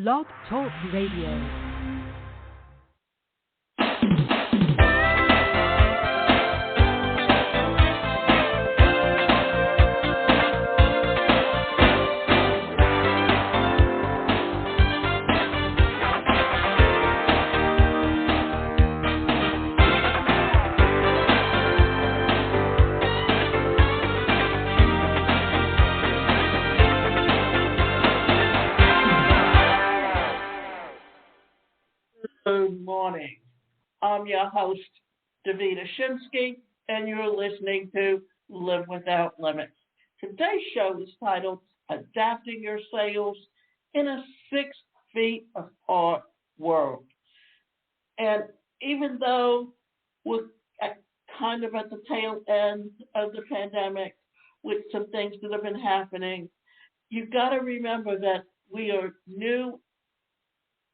Blog Talk Radio. Good morning. I'm your host, Davida Shinsky, and you're listening to Live Without Limits. Today's show is titled Adapting Your Sales in a 6 Feet Apart World. And even though we're kind of at the tail end of the pandemic with some things that have been happening, you've got to remember that we are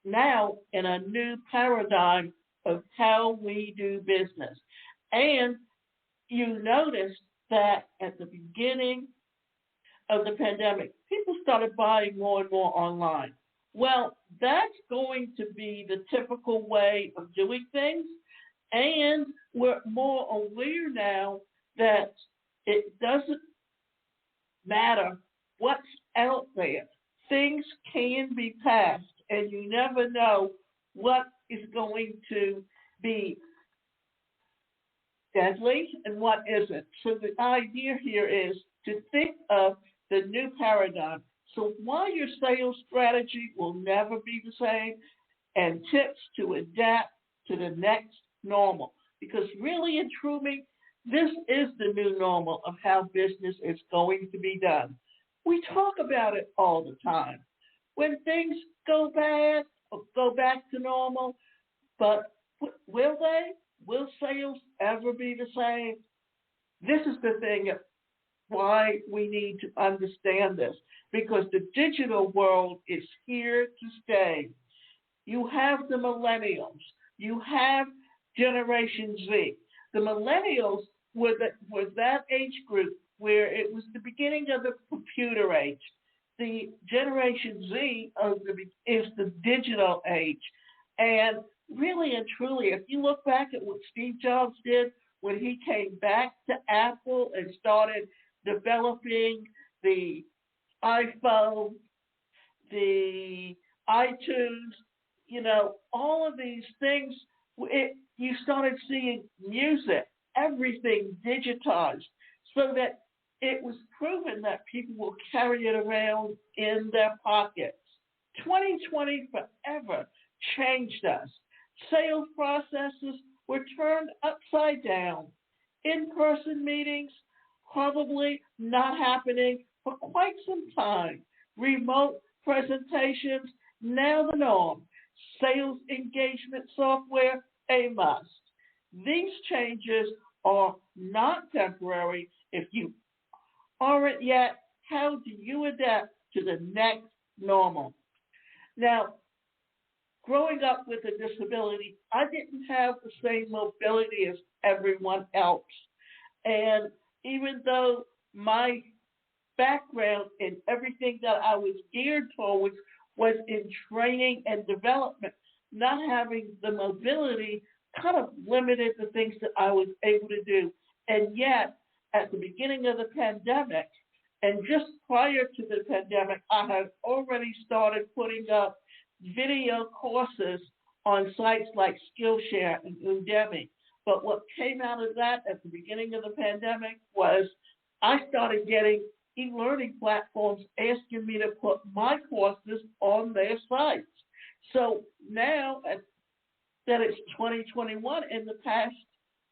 now in a new paradigm of how we do business. And you notice that at the beginning of the pandemic, people started buying more and more online. Well, that's going to be the typical way of doing things. And we're more aware now that it doesn't matter what's out there. Things can be passed, and you never know what is going to be deadly and what isn't. So the idea here is to think of the new paradigm. So while your sales strategy will never be the same, and tips to adapt to the next normal. Because really and truly, this is the new normal of how business is going to be done. We talk about it all the time. When things go bad or go back to normal, but will they? Will sales ever be the same? This is the thing of why we need to understand this, because the digital world is here to stay. You have the millennials. You have Generation Z. The millennials were that age group where it was the beginning of the computer age. The Generation Z is the digital age. And really and truly, if you look back at what Steve Jobs did when he came back to Apple and started developing the iPhone, the iTunes, all of these things, you started seeing music, everything digitized, so that it was proven that people will carry it around in their pockets. 2020 forever changed us. Sales processes were turned upside down. In-person meetings probably not happening for quite some time. Remote presentations now the norm. Sales engagement software a must. These changes are not temporary. If you aren't yet, how do you adapt to the next normal? Now, growing up with a disability, I didn't have the same mobility as everyone else. And even though my background and everything that I was geared towards was in training and development, not having the mobility kind of limited the things that I was able to do. And yet, at the beginning of the pandemic, and just prior to the pandemic, I had already started putting up video courses on sites like Skillshare and Udemy. But what came out of that at the beginning of the pandemic was I started getting e-learning platforms asking me to put my courses on their sites. So now that it's 2021, in the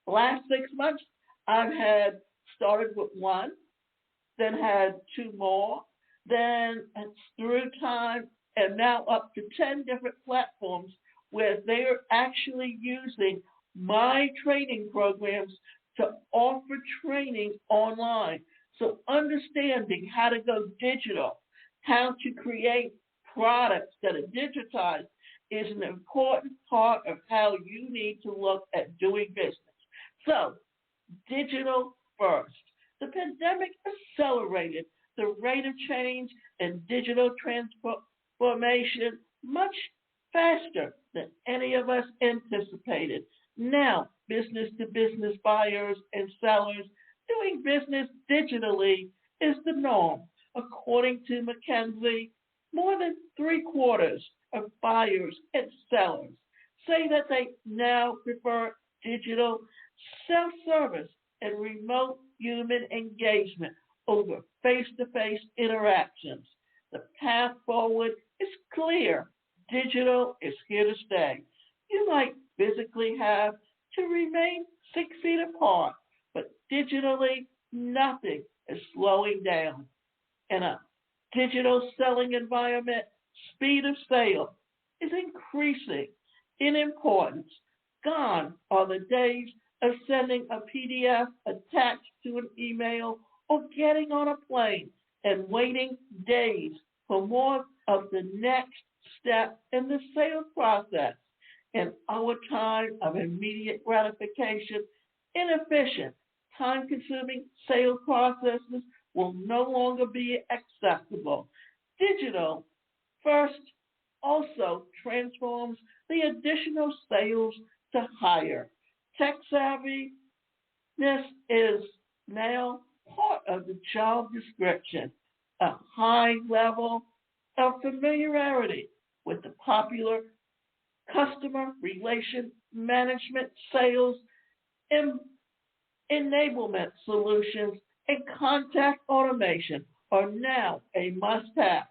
last 6 months, I've had started with one, then had two more, then through time, and now up to 10 different platforms where they're actually using my training programs to offer training online. So understanding how to go digital, how to create products that are digitized is an important part of how you need to look at doing business. So, digital first. The pandemic accelerated the rate of change and digital transformation much faster than any of us anticipated. Now, business to business buyers and sellers doing business digitally is the norm. According to McKinsey, more than three-quarters of buyers and sellers say that they now prefer digital self-service and remote human engagement over face-to-face interactions. The path forward is clear. Digital is here to stay. You might physically have to remain 6 feet apart, but digitally, nothing is slowing down. In a digital selling environment, speed of sale is increasing in importance. Gone are the days of sending a PDF attached to an email or getting on a plane and waiting days for more of the next step in the sales process. In our time of immediate gratification, inefficient, time-consuming sales processes will no longer be acceptable. Digital first also transforms the additional sales to hire. Tech savviness is now part of the job description, a high level of familiarity with the popular customer relation management, sales, enablement solutions, and contact automation are now a must-have.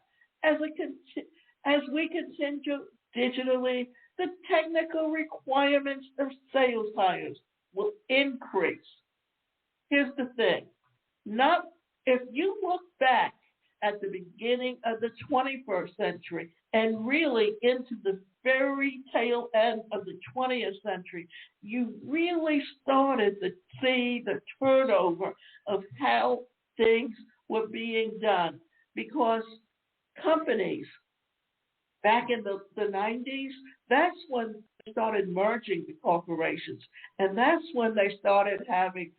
As we continue digitally, the technical requirements of sales hires will increase. Here's the thing. Not if you look back at the beginning of the 21st century and really into the very tail end of the 20th century, you really started to see the turnover of how things were being done, because companies back in the 90s, that's when they started merging the corporations. And that's when they started having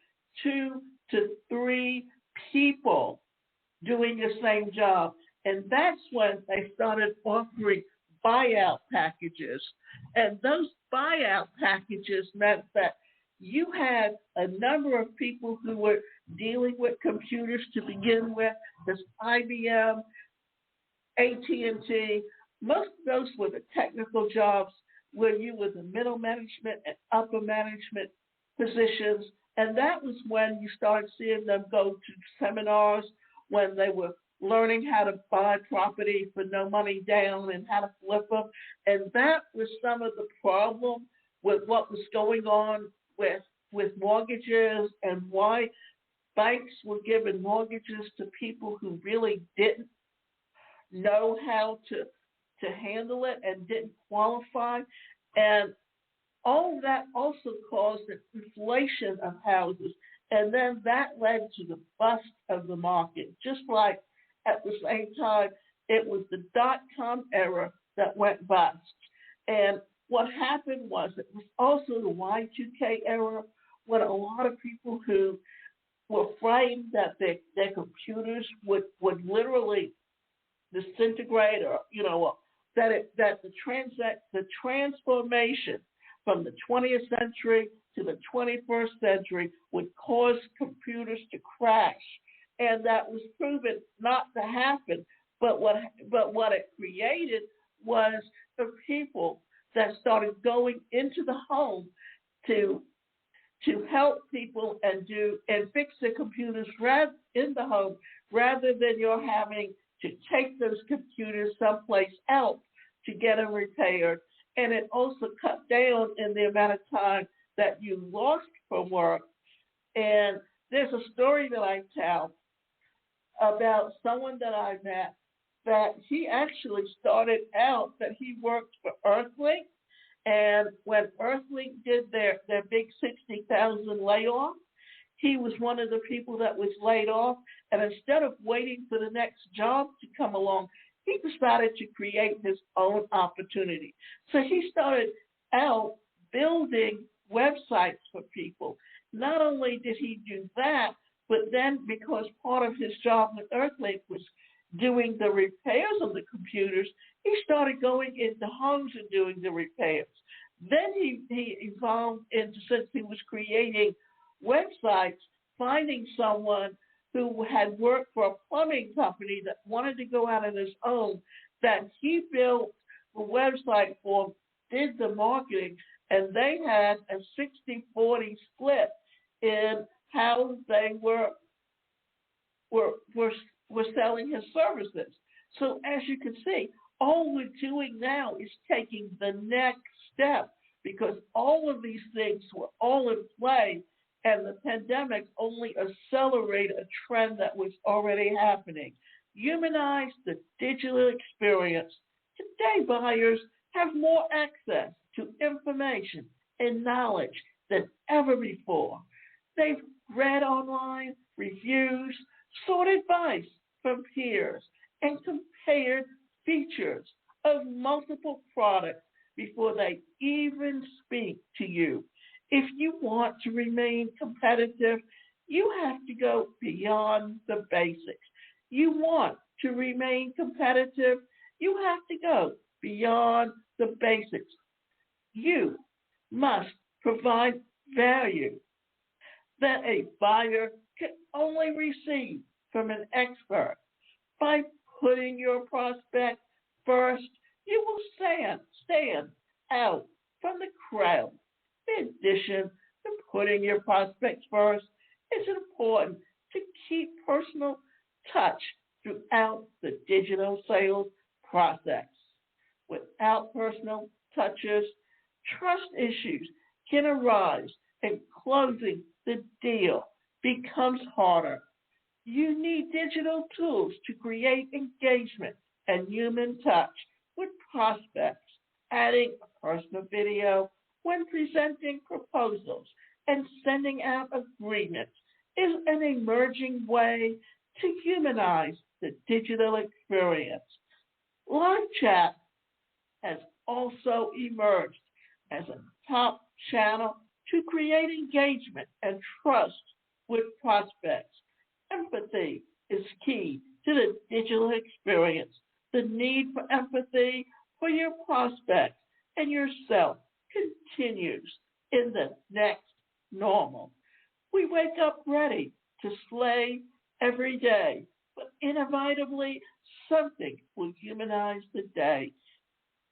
2 to 3 people doing the same job. And that's when they started offering buyout packages. And those buyout packages meant that you had a number of people who were dealing with computers to begin with, this IBM, AT&T. Most of those were the technical jobs where you were the middle management and upper management positions. And that was when you started seeing them go to seminars, when they were learning how to buy property for no money down and how to flip them. And that was some of the problem with what was going on with mortgages and why banks were giving mortgages to people who really didn't know how to handle it and didn't qualify. And all of that also caused an inflation of houses. And then that led to the bust of the market. Just like at the same time, it was the dot-com era that went bust. And what happened was it was also the Y2K era, when a lot of people who were frightened that their computers would literally disintegrate, or that the transformation from the 20th century to the 21st century would cause computers to crash, and that was proven not to happen. But what it created was the people that started going into the home to help people and fix the computers in the home, rather than you're having to take those computers someplace else to get them repaired. And it also cut down in the amount of time that you lost from work. And there's a story that I tell about someone that I met, that he actually started out that he worked for Earthlink. And when Earthlink did their big 60,000 layoff, he was one of the people that was laid off. And instead of waiting for the next job to come along, he decided to create his own opportunity. So he started out building websites for people. Not only did he do that, but then because part of his job with Earthlink was doing the repairs of the computers, He started going into homes and doing the repairs. Then he evolved into, since he was creating websites, finding someone who had worked for a plumbing company that wanted to go out on his own, that he built a website for, did the marketing, and they had a 60-40 split in how they were selling his services. So as you can see, all we're doing now is taking the next step, because all of these things were all in play, and the pandemic only accelerated a trend that was already happening. Humanize the digital experience. Today, buyers have more access to information and knowledge than ever before. They've read online reviews, sought advice from peers, and compared features of multiple products before they even speak to you. If you want to remain competitive, you have to go beyond the basics. You want to remain competitive, you have to go beyond the basics. You must provide value that a buyer can only receive from an expert. By putting your prospect first, you will stand out from the crowd. In addition to putting your prospects first, it's important to keep personal touch throughout the digital sales process. Without personal touches, trust issues can arise and closing the deal becomes harder. You need digital tools to create engagement and human touch with prospects. Adding a personal video when presenting proposals and sending out agreements is an emerging way to humanize the digital experience. Live chat has also emerged as a top channel to create engagement and trust with prospects. Empathy is key to the digital experience. The need for empathy for your prospects and yourself continues in the next normal. We wake up ready to slay every day, but inevitably something will humanize the day.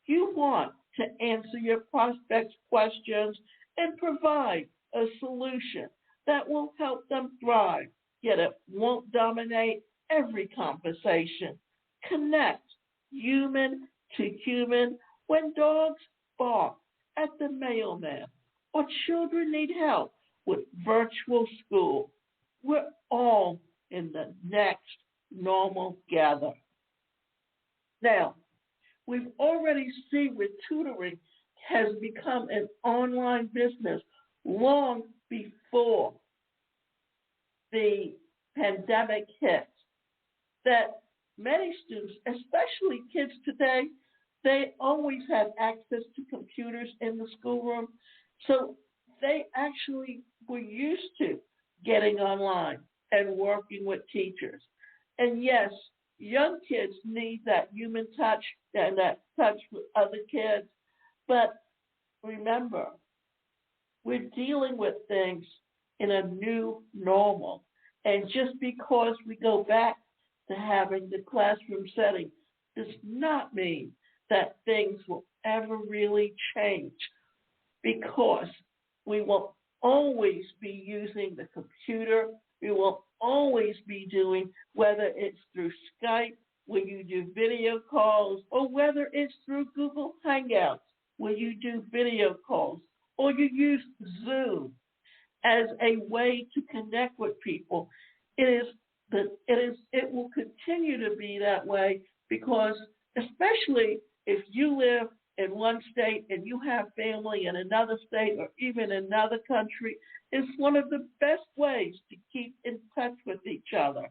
You want to answer your prospects' questions and provide a solution that will help them thrive, yet it won't dominate every conversation. Connect human to human. When dogs bark at the mailman or children need help with virtual school, we're all in the next normal gather. Now, we've already seen where tutoring has become an online business long before the pandemic hit, that many students, especially kids today, they always had access to computers in the schoolroom, so they actually were used to getting online and working with teachers. And yes, young kids need that human touch and that touch with other kids, but remember, we're dealing with things in a new normal. And just because we go back to having the classroom setting does not mean that things will ever really change, because we will always be using the computer. We will always be doing, whether it's through Skype, where you do video calls, or whether it's through Google Hangouts, where you do video calls, or you use Zoom as a way to connect with people. It will continue to be that way, because especially if you live in one state and you have family in another state or even another country, it's one of the best ways to keep in touch with each other.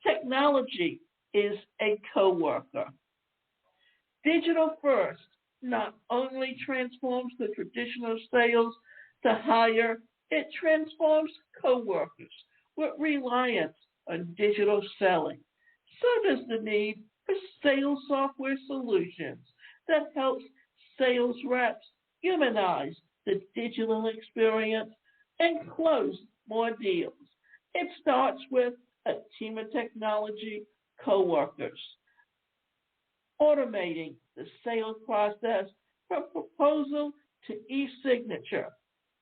Technology is a coworker. Digital first not only transforms the traditional sales to hire, it transforms coworkers with reliance on digital selling. So does the need for sales software solutions that helps sales reps humanize the digital experience and close more deals. It starts with a team of technology coworkers, automating the sales process from proposal to e-signature.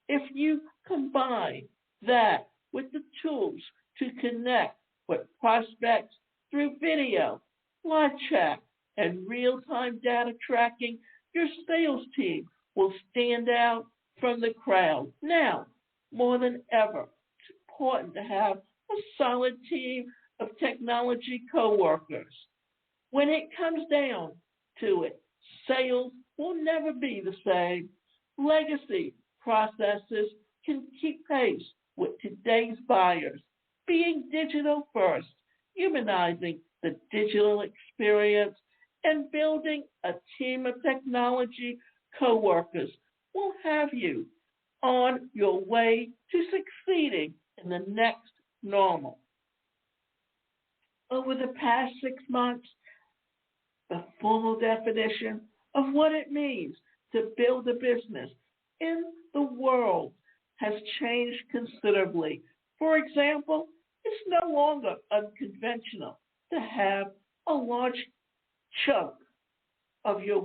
If you combine that with the tools to connect with prospects through video, live chat, and real-time data tracking, your sales team will stand out from the crowd. Now, more than ever, it's important to have a solid team of technology coworkers. When it comes down to it, sales will never be the same. Legacy processes can keep pace with today's buyers, being digital first, humanizing the digital experience, and building a team of technology coworkers will have you on your way to succeeding in the next normal. Over the past 6 months, the formal definition of what it means to build a business in the world has changed considerably. For example, it's no longer unconventional to have a large chunk of your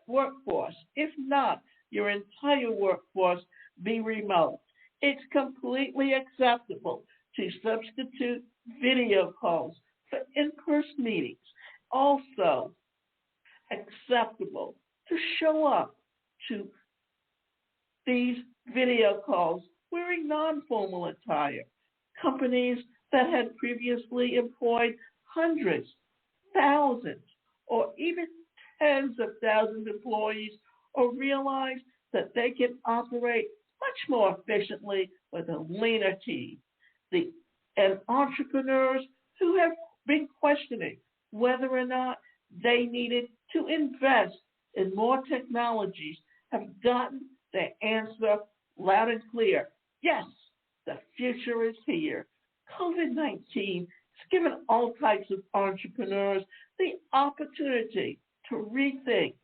workforce, if not your entire workforce, be remote. It's completely acceptable to substitute video calls for in-person meetings. Also acceptable to show up to these video calls wearing non-formal attire. Companies that had previously employed hundreds, thousands, or even tens of thousands of employees or realized that they can operate much more efficiently with a leaner team. And entrepreneurs who have been questioning whether or not they needed to invest in more technologies have gotten their answer loud and clear. Yes, the future is here. COVID-19 has given all types of entrepreneurs the opportunity to rethink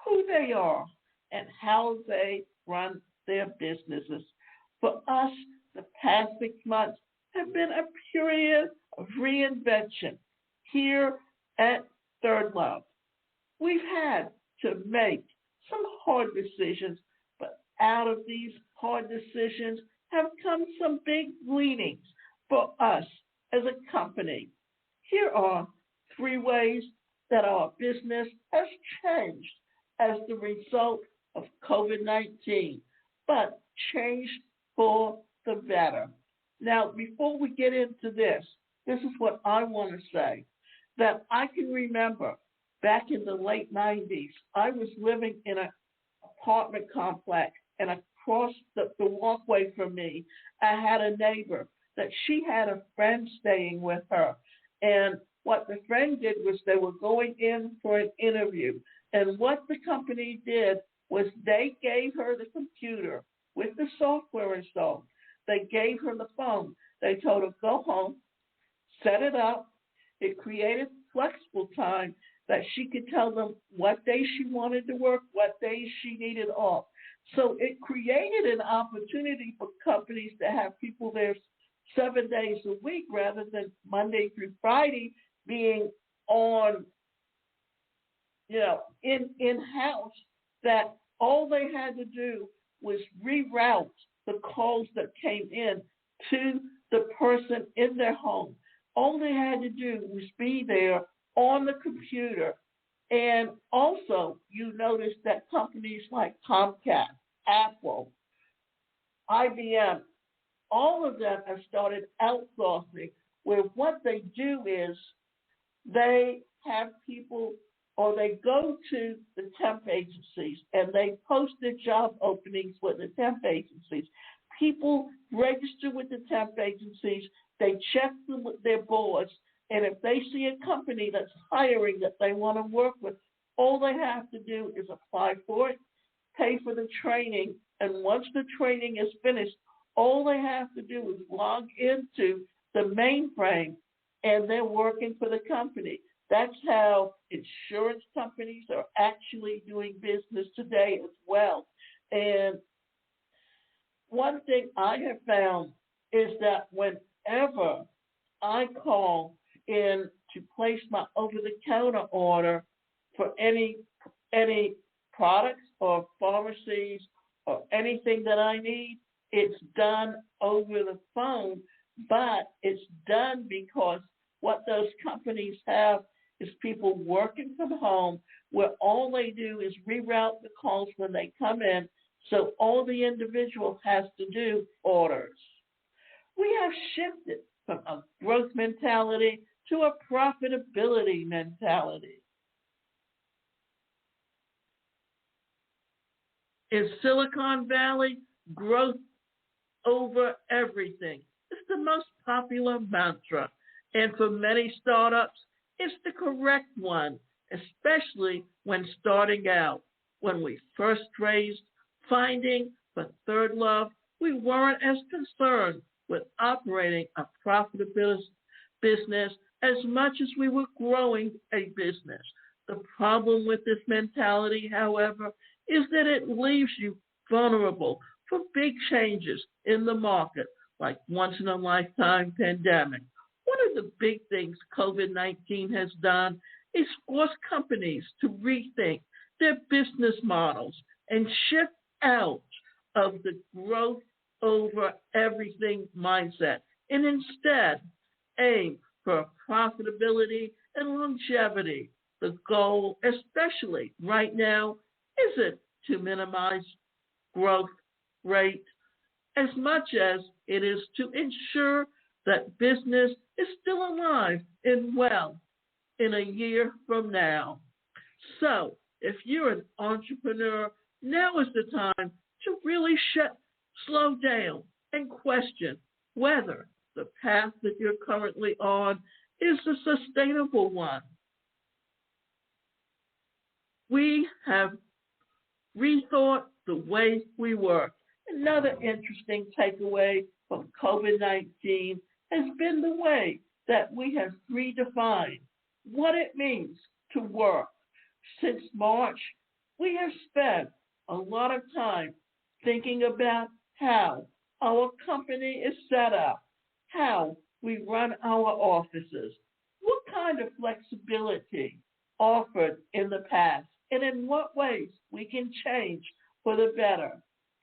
who they are and how they run their businesses. For us, the past 6 months have been a period of reinvention here at Third Love. We've had to make some hard decisions, but out of these hard decisions have come some big gleanings for us as a company. Here are 3 ways that our business has changed as the result of COVID-19, but changed for the better. Now, before we get into this is what I want to say, that I can remember back in the late 90s, I was living in an apartment complex, and across the walkway from me, I had a neighbor that she had a friend staying with her. And what the friend did was they were going in for an interview. And what the company did was they gave her the computer with the software installed. They gave her the phone. They told her, go home, set it up. It created flexible time that she could tell them what days she wanted to work, what days she needed off. So it created an opportunity for companies to have people there 7 days a week rather than Monday through Friday being on, in-house, that all they had to do was reroute the calls that came in to the person in their home. All they had to do was be there on the computer. And also, you notice that companies like Comcast, Apple, IBM, all of them have started outsourcing, where what they do is they have people, or they go to the temp agencies and they post their job openings with the temp agencies. People register with the temp agencies, they check them with their boards, and if they see a company that's hiring that they want to work with, all they have to do is apply for it, pay for the training, and once the training is finished, all they have to do is log into the mainframe, and they're working for the company. That's how insurance companies are actually doing business today as well. And one thing I have found is that whenever I call in to place my over-the-counter order for any products or pharmacies or anything that I need, it's done over the phone, but it's done because what those companies have is people working from home where all they do is reroute the calls when they come in, so all the individual has to do orders. We have shifted from a growth mentality to a profitability mentality. In Silicon Valley, growth over everything is the most popular mantra. And for many startups, it's the correct one, especially when starting out. When we first raised finding for Third Love, we weren't as concerned with operating a profitable business as much as we were growing a business. The problem with this mentality, however, is that it leaves you vulnerable for big changes in the market, like once-in-a-lifetime pandemic. One of the big things COVID-19 has done is force companies to rethink their business models and shift out of the growth over everything mindset and instead aim for profitability and longevity. The goal, especially right now, isn't to minimize growth rate as much as it is to ensure that business is still alive and well in a year from now. So if you're an entrepreneur, now is the time to really slow down and question whether the path that you're currently on is a sustainable one. We have rethought the way we work. Another interesting takeaway from COVID-19 has been the way that we have redefined what it means to work. Since March, we have spent a lot of time thinking about how our company is set up, how we run our offices, what kind of flexibility offered in the past, and in what ways we can change for the better.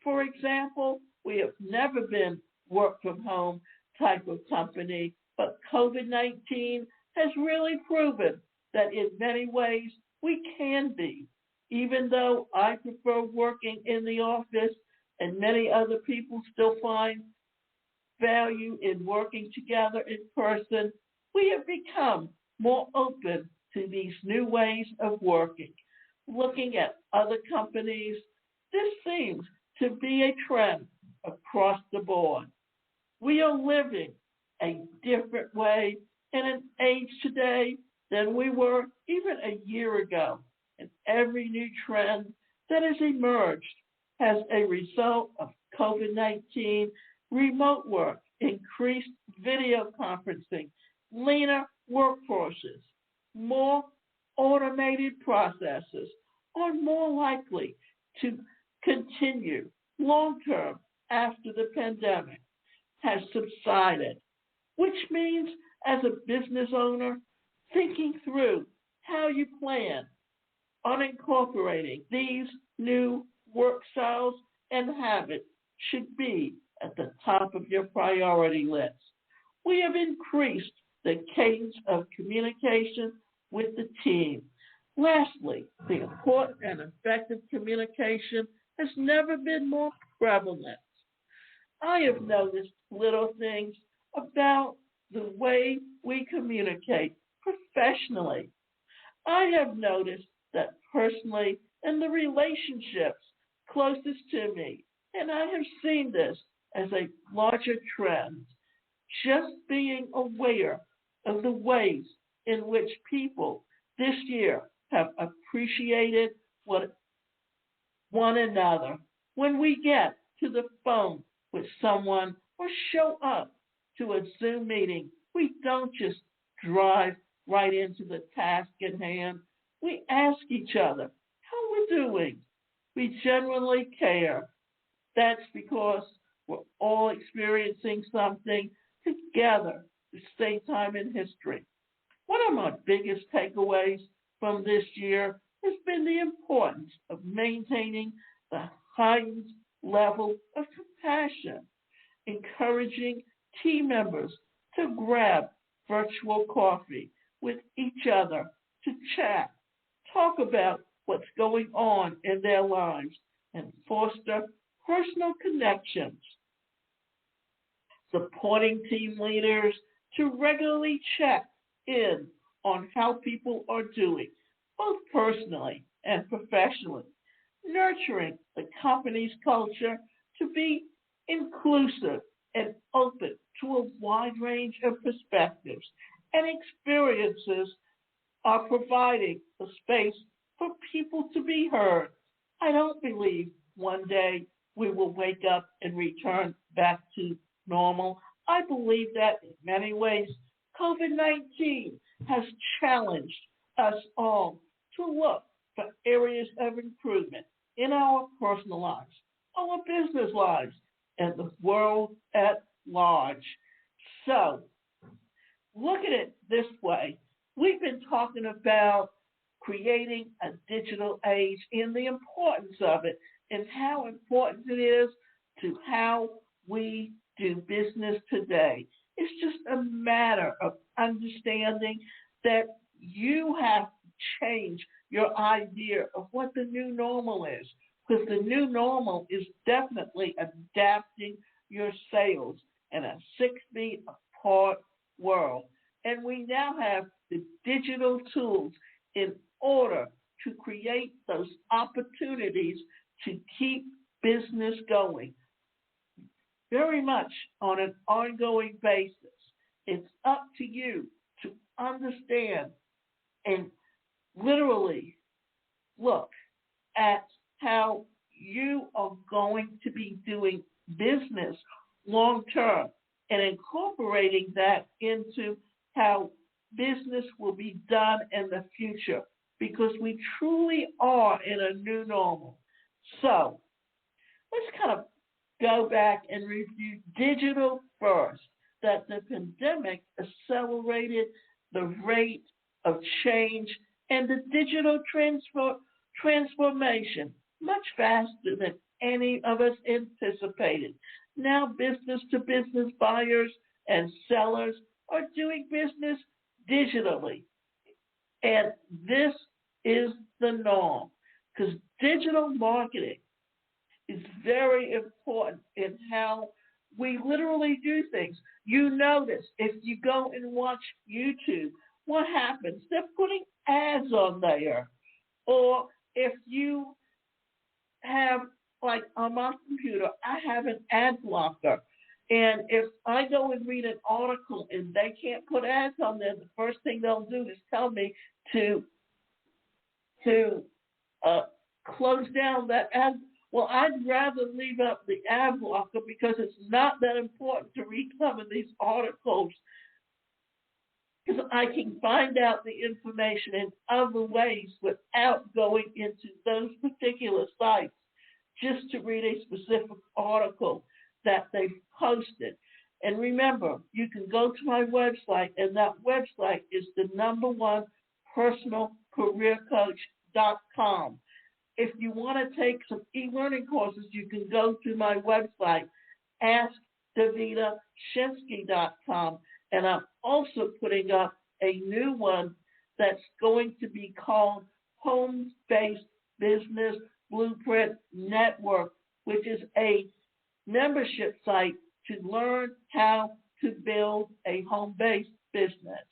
For example, we have never been work from home type of company, but COVID-19 has really proven that in many ways we can be. Even though I prefer working in the office and many other people still find value in working together in person, we have become more open to these new ways of working. Looking at other companies, this seems to be a trend across the board. We are living a different way in an age today than we were even a year ago. And every new trend that has emerged as a result of COVID-19, remote work, increased video conferencing, leaner workforces, more automated processes are more likely to continue long-term after the pandemic has subsided, which means as a business owner, thinking through how you plan on incorporating these new work styles and habits should be at the top of your priority list. We have increased the cadence of communication with the team. Lastly, the important and effective communication has never been more prevalent. I have noticed little things about the way we communicate professionally. I have noticed that personally in the relationships closest to me, and I have seen this as a larger trend, just being aware of the ways in which people this year have appreciated one another. When we get to the phone with someone or show up to a Zoom meeting, we don't just drive right into the task at hand. We ask each other how we're doing. We genuinely care. That's because we're all experiencing something together at the same time in history. One of my biggest takeaways from this year has been the importance of maintaining the heightened level of compassion, encouraging team members to grab virtual coffee with each other to chat, talk about what's going on in their lives, and foster personal connections, supporting team leaders to regularly check in on how people are doing, both personally and professionally, nurturing the company's culture to be inclusive and open to a wide range of perspectives and experiences, are providing a space for people to be heard. I don't believe one day we will wake up and return back to normal. I believe that in many ways, COVID-19 has challenged us all to look for areas of improvement in our personal lives, our business lives, and the world at large. So, look at it this way. We've been talking about creating a digital age and the importance of it and how important it is to how we do business today. It's just a matter of understanding that you have to change your idea of what the new normal is, because the new normal is definitely adapting your sales in a 6 feet apart world. And we now have the digital tools in order to create those opportunities to keep business going very much on an ongoing basis. It's up to you to understand and literally look at how you are going to be doing business long term and incorporating that into how business will be done in the future, because we truly are in a new normal. So let's kind of go back and review digital first, that the pandemic accelerated the rate of change and the digital transformation much faster than any of us anticipated. Now business-to-business buyers and sellers are doing business digitally. And this is the norm, because digital marketing is very important in how we literally do things. You notice if you go and watch YouTube, what happens? They're putting ads on there. Or if you have, like on my computer, I have an ad blocker. And if I go and read an article and they can't put ads on there, the first thing they'll do is tell me to close down that ad. Well, I'd rather leave up the ad blocker because it's not that important to read some of these articles, because I can find out the information in other ways without going into those particular sites just to read a specific article that they've posted. And remember, you can go to my website, and that website is the #1 personalcareercoach.com. If you want to take some e-learning courses, you can go to my website, askdavidashinsky.com. And I'm also putting up a new one that's going to be called Home-Based Business Blueprint Network, which is a membership site to learn how to build a home-based business.